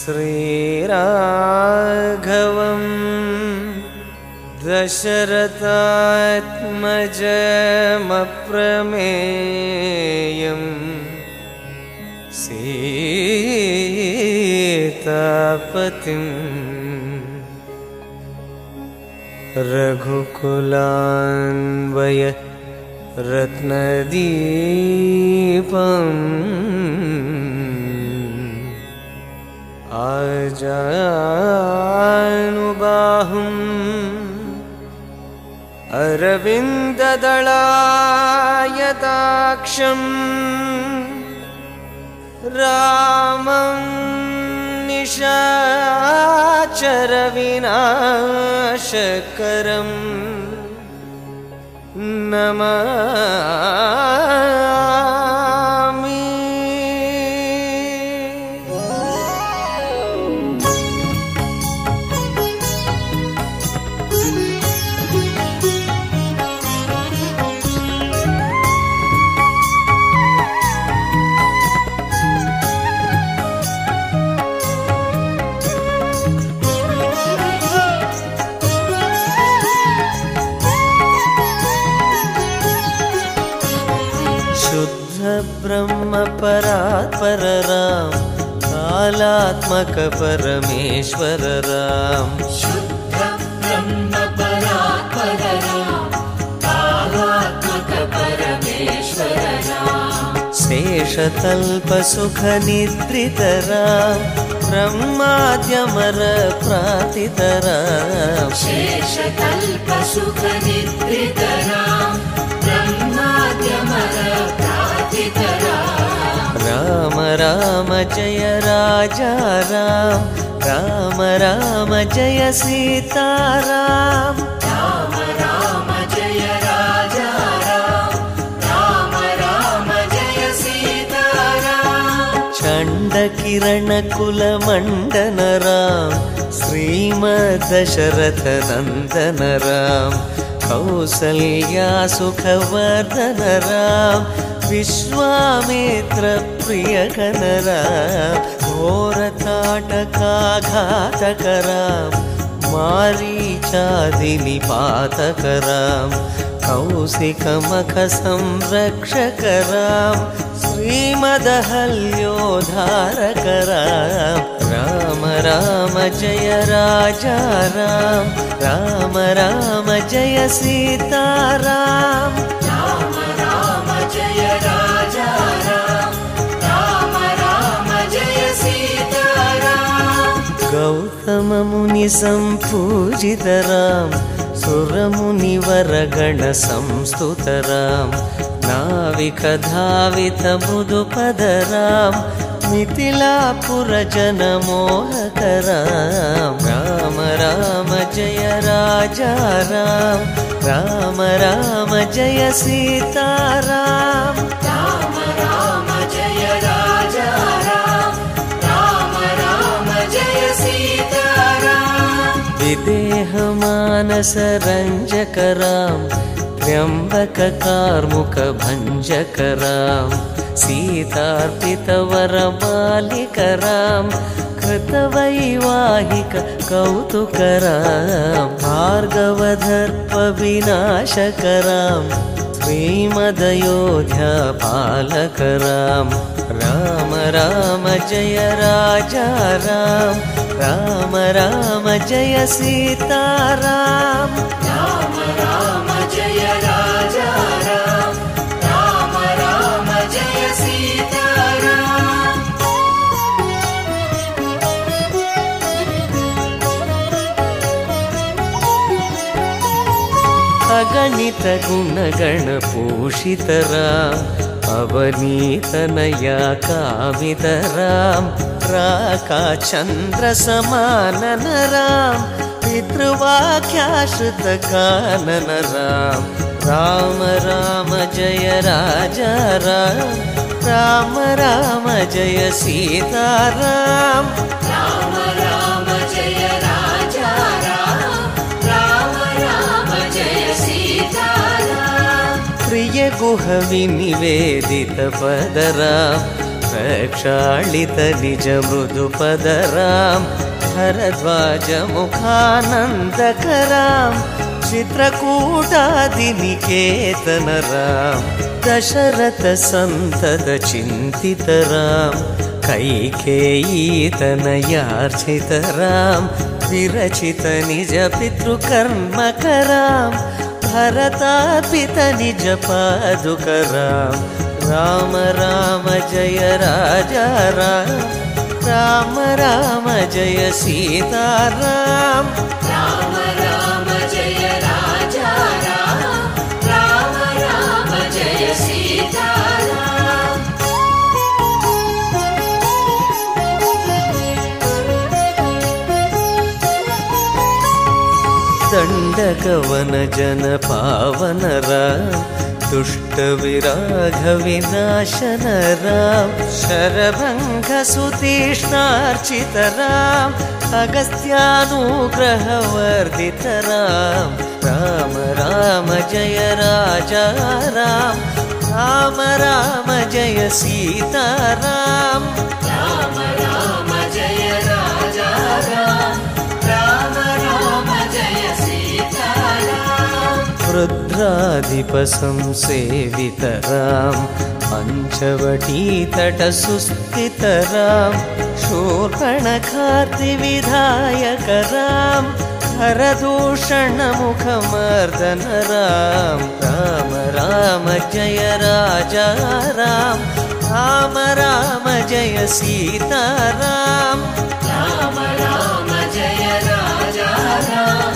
श्रीराघवं दशरथात्मजमप्रमेयं सीतापतिं रघुकुलान्वय रत्नदीपम् आजानुबाहुम् अरविन्ददलायताक्षं रामं निशाचरविनाशकरं नमामि। ब्रह्म परात्पर राम कालात्मक परमेश्वर राम शुद्ध ब्रह्म परात्पर राम कालात्मक परमेश्वर राम शेषतल्प सुख निद्रित राम ब्रह्माद्यमर प्रातित राम शेषतल्प सुख निद्रित राम ब्रह्माद्यमर प्रातित राम राम जय राजा राम राम राम जय सीताराम राम राम जय राजा राम राम राम जय सीताराम चंड किरण कुल मंडन राम श्रीमद्दशरथ नंदन राम कौसल्या सुखवर्धन राम विश्वामित्र प्रियकन राम घोरताटकाघातक राम मारीचादिनिपातक राम कौशिकमख संरक्षक राम श्रीमदहल्योद्धारक राम राम राम जय राजा राम राम राम जय सीताराम राम राम जय राजा राम राम राम जय सीताराम गौतम मुनि संपूजित राम सुरमुनिवर गण संस्तुत राम नाविक धावित मृदुपद राम मिथिलापुर जन मोहक राम राम राम जय राजा राम राम राम जय सीताराम राम राम जय राजा राम राम राम जय सीताराम विदेह मानस रंजक राम त्र्यंबक कार्मुक भंजक राम सीतार्पित वरमालिक राम कृतवैवाहिक कौतुक राम भार्गवदर्प विनाशक राम श्रीमदयोध्या पालक राम राम राम जय राजा राम राम राम जय सीताराम राम राम जय राजा राम राम राम जय सीताराम अगणित गुणगण पूषित राम अवनीतनया कामित राम राका चंद्र समानन राम पितृवाक्याश्रित कानन राम राम राम जय राजा राम राम राम जय सीताराम राम राम जय राजा राम राम राम जय सीताराम प्रिय गुह विनिवेदित पद राम प्रक्षालित निज मृदुपदरां भरद्वाजमुखानन्दकरां चित्रकूटादिनिकेतनरां दशरथसन्ततचिन्तितरां कैकेयीतनयार्चितरां विरचित निज पितृकर्मकरां भरतार्पित निज पादुकरां राम राम जय राजा राम राम राम जय सीताराम राम राम जय राजा राम राम राम जय सीताराम दण्डकवन जन पावन राम दुष्ट विराग विनाशन राम शरभंग सुतीक्ष्णार्चित राम अगस्त्यानुग्रह वर्धित राम राम राम जय राजा राम राम राम जय सीताराम राम राम जय राजा राम राम राम जय सीताराम रुद्राधिपसंसेवितरां पञ्चवटीतटसुस्थितरां शूर्पणखार्तिविधायकरां हरदूषणमुखमर्दनरां राम राम जय राजा राम राम राम जय सीताराम राम राम जय राजा राम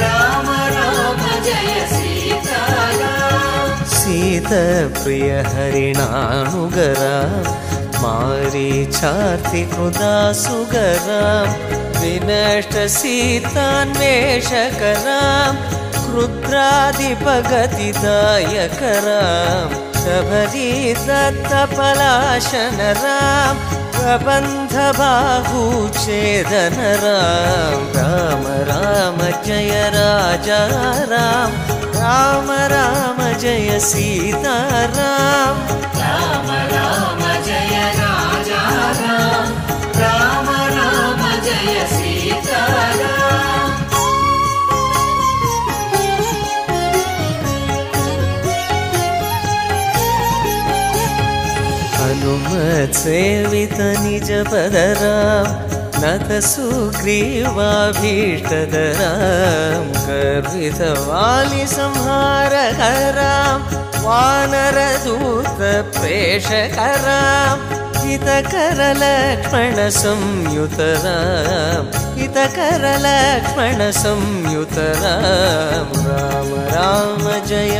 राम राम जय सीताराम सीतप्रिय हरिणानुगरां मारीचार्तिकृदासुगरां विनष्ट सीतान्वेषकरां रुद्रादिपगतिदायकरां शबरीदत्तपलाशनरां प्रबन्धबाहुच्छेदनरां राम राम जय राजा राम राम राम जय सीताराम राम राम जय राजा राम राम राम जय सीताराम हनुमत सेवित निज पदरां नत सुग्रीवाभीष्टदरां गर्वित वालि संहारकरां वानरदूत प्रेषकरां हितकरलक्ष्मण संयुतरां हितकरलक्ष्मण संयुतरां राम राम जय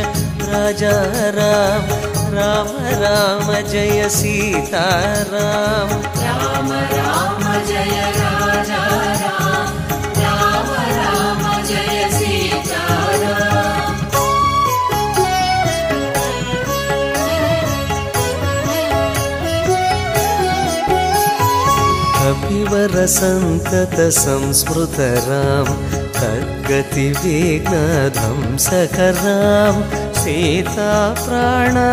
राजा राम राम राम जय सीताराम राम राम जय राजा राम राम राम जय सीताराम कपिवर संतत संस्मृतरां तद्गतिविघ्नध्वंसकरां सीता प्राणधारकरां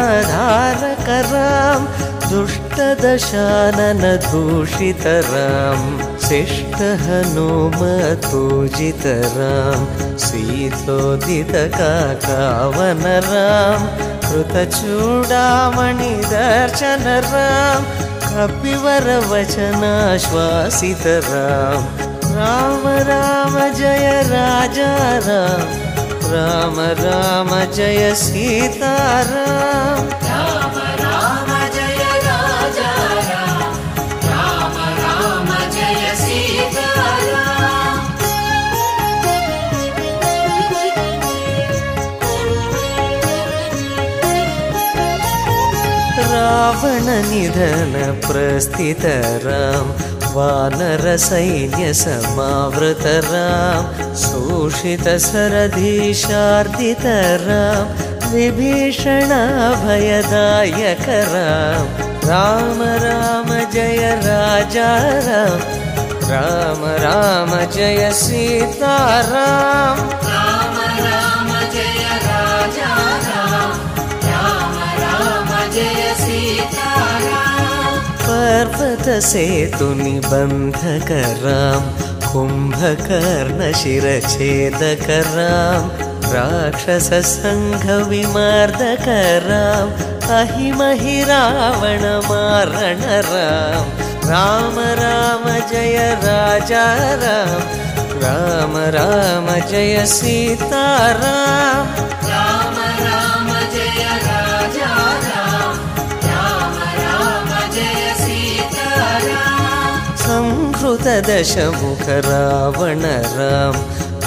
दुष्टदशानन दूषितरां शिष्टहनुमतपूजितरां सीतोदितकाकावनरां कृतचूडामणिदर्शनरां कपिवरवचनाश्वासितरां राम राम जय राजा राम राम राम जय सीताराम राम राम जय राजा राम राम राम जय सीताराम रावण निधन प्रस्थितरां वानरसैन्यसमावृतरां शोषितसरधीशार्दितरां विभीषणाभयदायकरां राम राम जय राजा राम राम राम जय सीताराम राम राम जय राजा राम राम राम जय सीताराम पर्वतसेतुनिबन्धकरां कुम्भकर्णशिरच्छेदकरां राक्षससङ्घविमर्दकराम् अहिमहि रावणमारणरां राम राम जय राजा राम राम राम जय सीताराम राम राम जय राजा राम राम राम जय सीताराम संहृतदशमुख रावण राम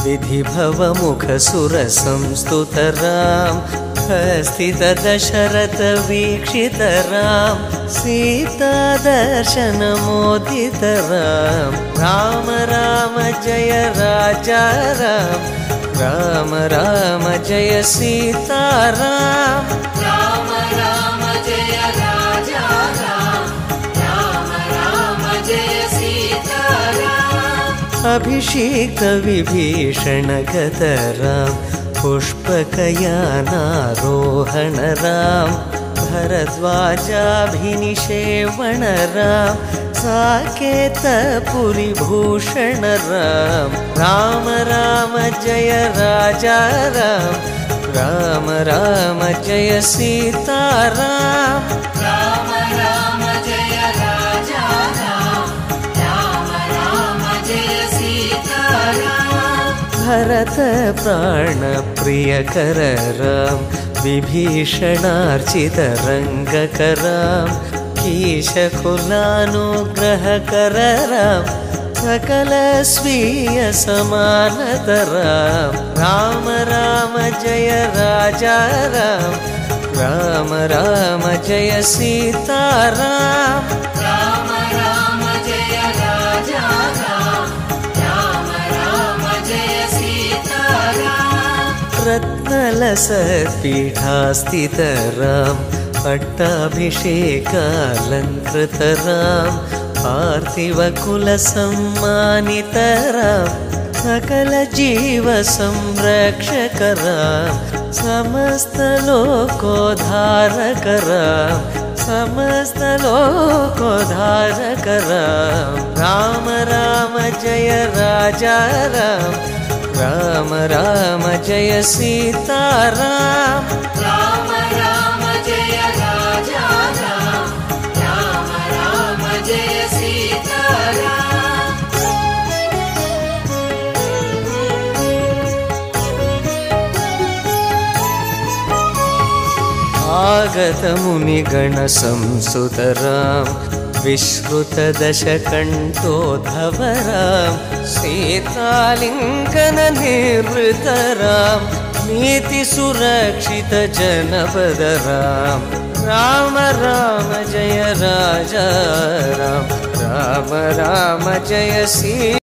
विधिभवमुखसुरसंस्तुतरां स्थितदशरथवीक्षितरां सीतादर्शनमोदितरां राम राम जय राजा राम राम राम जय सीताराम राम राम जय राजा राम राम राम जय सीताराम अभिषिक्तविभीषणगतरां पुष्पकयानारोहणरां भरद्वाजाभिनिषेवणरां साकेतपुरिभूषणरां राम राम जय राजा राम राम राम जय सीताराम राम राम जय राजा राम राम राम जय सीताराम भरत प्राणप्रियकररां विभीषणार्चितरङ्गकरां कीशकुलानुग्रहकररां सकलस्वीयसमानतरां राम राम जय राजा राम राम राम जय सीताराम राम राम जय राजा राम राम राम जय सीताराम रत्नलसत्पीठास्थितरां पट्टाभिषेकालङ्कृतरां पार्थिवकुलसम्मानितरां सकलजीवसंरक्षकरां समस्तलोकोद्धारकरां समस्तलोकोद्धारकरां राम राम जय राजा राम राम राम जय सीताराम राम राम जय राजा राम राम राम जय सीताराम आगतमुनिगणसंसुतरां विश्रुतदशकण्ठोद्धवरां सीतालिङ्गननिर्वृतरां नीतिसुरक्षितजनपदरां राम राम जय राजा राम राम राम जय